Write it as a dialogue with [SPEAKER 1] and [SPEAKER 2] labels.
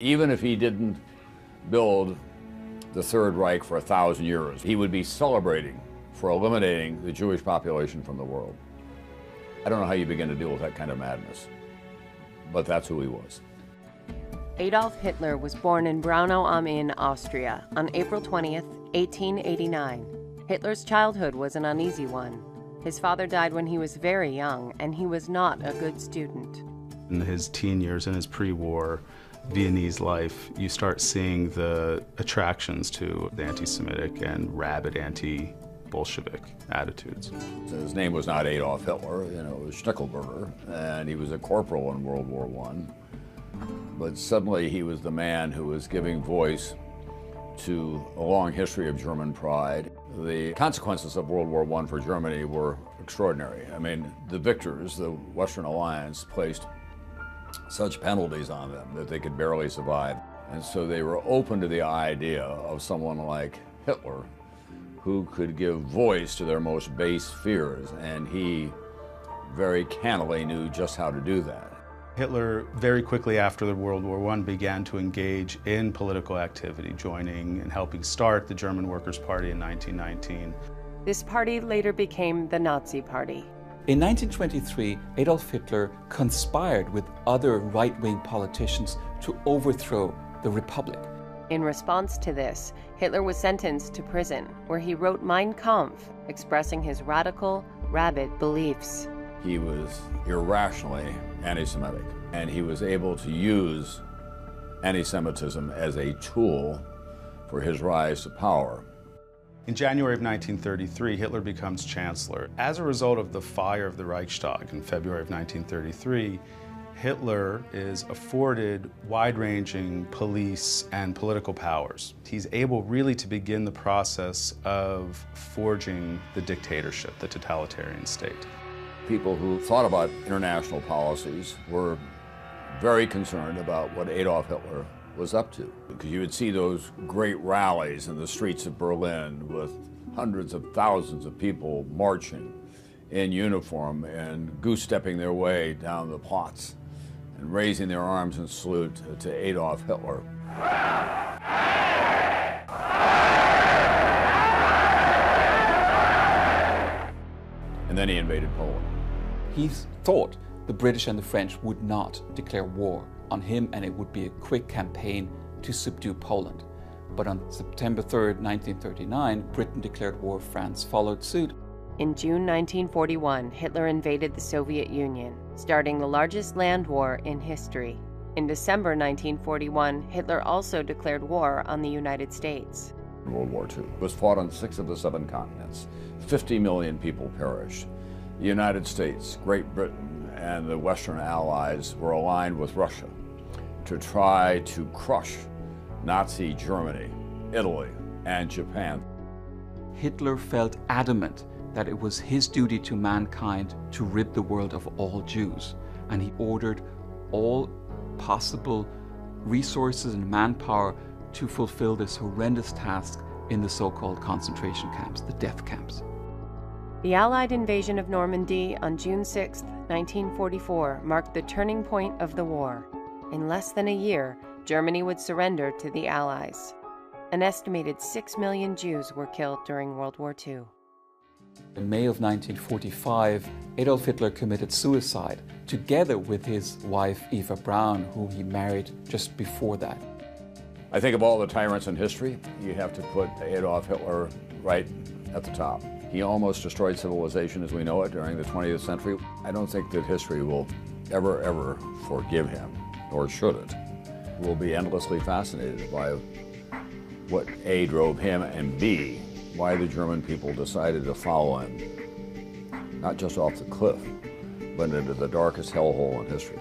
[SPEAKER 1] Even if he didn't build the Third Reich for 1,000 years, he would be celebrating for eliminating the Jewish population from the world. I don't know how you begin to deal with that kind of madness, but that's who he was.
[SPEAKER 2] Adolf Hitler was born in Braunau am Inn, Austria, on April 20th, 1889. Hitler's childhood was an uneasy one. His father died when he was very young, and he was not a good student.
[SPEAKER 3] In his teen years, in his pre-war Viennese life, you start seeing the attractions to the anti-Semitic and rabid anti-Bolshevik attitudes.
[SPEAKER 1] His name was not Adolf Hitler, it was Schnickelberger, and he was a corporal in World War I. But suddenly he was the man who was giving voice to a long history of German pride. The consequences of World War I for Germany were extraordinary. I mean, the victors, the Western Alliance, placed such penalties on them that they could barely survive. And so they were open to the idea of someone like Hitler who could give voice to their most base fears, and he very cannily knew just how to do that.
[SPEAKER 3] Hitler, very quickly after the World War I, began to engage in political activity, joining and helping start the German Workers' Party in 1919.
[SPEAKER 2] This party later became the Nazi Party.
[SPEAKER 4] In 1923, Adolf Hitler conspired with other right-wing politicians to overthrow the Republic.
[SPEAKER 2] In response to this, Hitler was sentenced to prison, where he wrote Mein Kampf, expressing his radical, rabid beliefs.
[SPEAKER 1] He was irrationally anti-Semitic, and he was able to use anti-Semitism as a tool for his rise to power.
[SPEAKER 3] In January of 1933, Hitler becomes chancellor. As a result of the fire of the Reichstag in February of 1933, Hitler is afforded wide-ranging police and political powers. He's able really to begin the process of forging the dictatorship, the totalitarian state.
[SPEAKER 1] People who thought about international policies were very concerned about what Adolf Hitler was up to, because you would see those great rallies in the streets of Berlin with hundreds of thousands of people marching in uniform and goose-stepping their way down the Platz and raising their arms in salute to Adolf Hitler. And then he invaded Poland.
[SPEAKER 4] He thought the British and the French would not declare war on him, and it would be a quick campaign to subdue Poland. But on September 3rd, 1939, Britain declared war. France followed suit.
[SPEAKER 2] In June 1941, Hitler invaded the Soviet Union, starting the largest land war in history. In December 1941, Hitler also declared war on the United States.
[SPEAKER 1] World War II was fought on 6 of the 7 continents. 50 million people perished. The United States, Great Britain, and the Western Allies were aligned with Russia to try to crush Nazi Germany, Italy, and Japan.
[SPEAKER 4] Hitler felt adamant that it was his duty to mankind to rid the world of all Jews, and he ordered all possible resources and manpower to fulfill this horrendous task in the so-called concentration camps, the death camps.
[SPEAKER 2] The Allied invasion of Normandy on June 6, 1944, marked the turning point of the war. In less than a year, Germany would surrender to the Allies. An estimated 6 million Jews were killed during World War II.
[SPEAKER 4] In May of 1945, Adolf Hitler committed suicide, together with his wife Eva Braun, who he married just before that.
[SPEAKER 1] I think of all the tyrants in history, you have to put Adolf Hitler right at the top. He almost destroyed civilization as we know it during the 20th century. I don't think that history will ever forgive him, nor should it. We'll be endlessly fascinated by what A, drove him, and B, why the German people decided to follow him, not just off the cliff, but into the darkest hellhole in history.